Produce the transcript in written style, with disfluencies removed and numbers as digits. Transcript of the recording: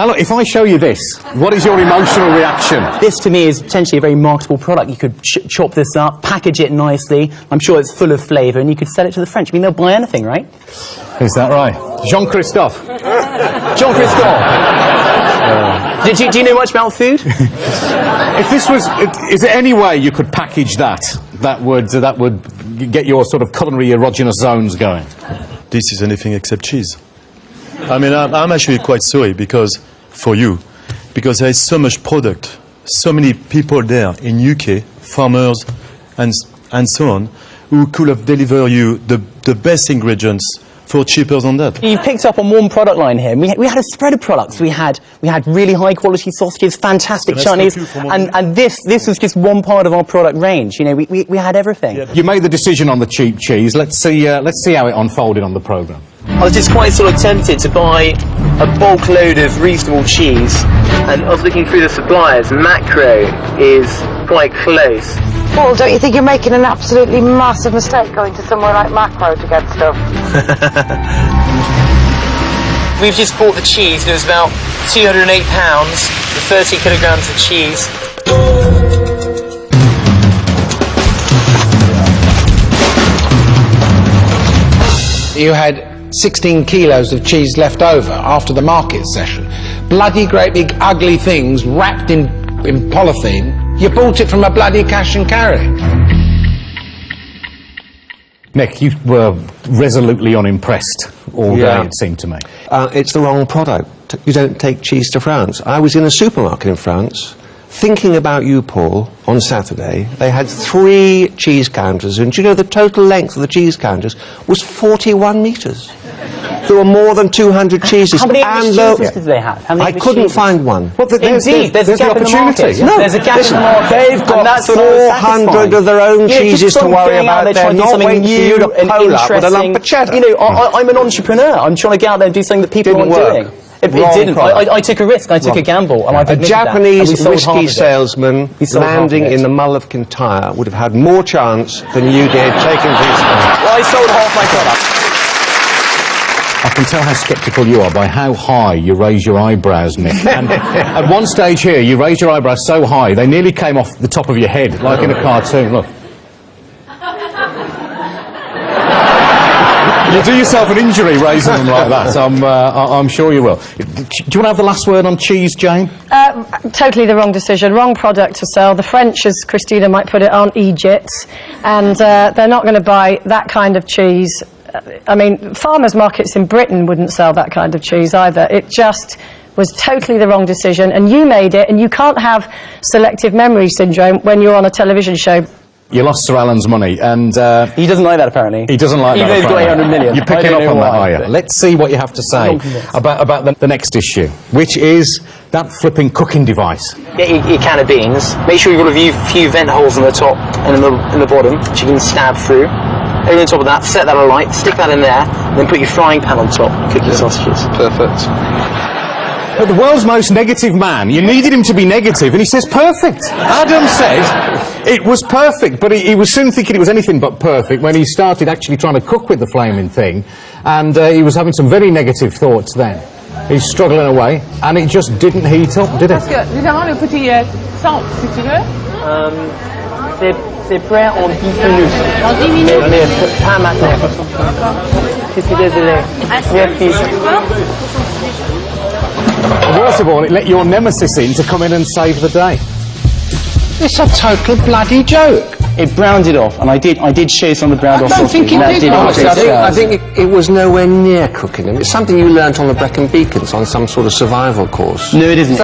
Now look, if I show you this, what is your emotional reaction? This to me is potentially a very marketable product. You could chop this up, package it nicely. I'm sure it's full of flavour, and you could sell it to the French. I mean, they'll buy anything, right? Is that right? Jean-Christophe. Do you know much about food? If this was, is there any way you could package that would get your sort of culinary erogenous zones going? This is anything except cheese. I mean, I'm actually quite sorry because there is so much product, so many people there in UK, farmers and so on, who could have delivered you the best ingredients for cheaper than that. You've picked up on one product line here. We had a spread of products. We had really high quality sausages, fantastic chutneys, and this was just one part of our product range. You know, we had everything. Yeah. You made the decision on the cheap cheese. Let's see how it unfolded on the programme. I was just quite sort of tempted to buy a bulk load of reasonable cheese, and I was looking through the suppliers. Macro is quite close. Paul, don't you think you're making an absolutely massive mistake going to somewhere like Macro to get stuff? We've just bought the cheese. It was about £208 for 30 kilograms of cheese. You had 16 kilos of cheese left over after the market session. Bloody great big ugly things wrapped in polythene. You bought it from a bloody cash and carry. Nick, you were resolutely unimpressed all day, it seemed to me. It's the wrong product. You don't take cheese to France. I was in a supermarket in France, thinking about you, Paul, on Saturday. They had 3 cheese counters, and do you know the total length of the cheese counters was 41 metres. There were more than 200 cheeses. How many cheeses did they have? I couldn't find one. Well, there's a gap in the market. No, there's a gap in the market. They've got 400 of their own cheeses to worry about. They're not waiting for you to pull up with a lump of cheddar. You know, I'm an entrepreneur. I'm trying to get out there and do something that people aren't doing. It didn't. I took a risk. I took a gamble. And a Japanese whiskey salesman landing in the Mull of Kintyre would have had more chance than you did taking this. Well, I sold half my product. I can tell how sceptical you are by how high you raise your eyebrows, Nick. And at one stage here, you raised your eyebrows so high, they nearly came off the top of your head, like in a cartoon. Look. You'll do yourself an injury raising them like that. I'm sure you will. Do you want to have the last word on cheese, Jane? Totally the wrong decision, wrong product to sell. The French, as Christina might put it, aren't Egypt, and they're not going to buy that kind of cheese. I mean, farmers' markets in Britain wouldn't sell that kind of cheese either. It just was totally the wrong decision, and you made it, and you can't have selective memory syndrome when you're on a television show. You lost Sir Alan's money, and he doesn't like that, apparently. He doesn't like that. Even though he's got 800 million. You're picking up on that, are you? Let's see what you have to say about the next issue, which is that flipping cooking device. Get your can of beans. Make sure you've got a few vent holes in the top and in the bottom, which you can stab through. Over the top of that, set that alight, stick that in there, and then put your frying pan on top. Cook your sausages. Perfect. But the world's most negative man, you needed him to be negative, and he says perfect. Adam said it was perfect, but he was soon thinking it was anything but perfect when he started actually trying to cook with the flaming thing, and he was having some very negative thoughts then. He's struggling away, and it just didn't heat up, did it? Parce que légèrement le petit sang, si tu veux. C'est prêt en 10 minutes. Dans 10 minutes. Mais pas maintenant. Je suis désolé. Merci. Worst of all, it let your nemesis in to come in and save the day. It's a total bloody joke. It browned it off, and I did share some of the browned off don't think it did. I think it was nowhere near cooking them. It's something you learnt on the Brecon Beacons on some sort of survival course. No, it isn't.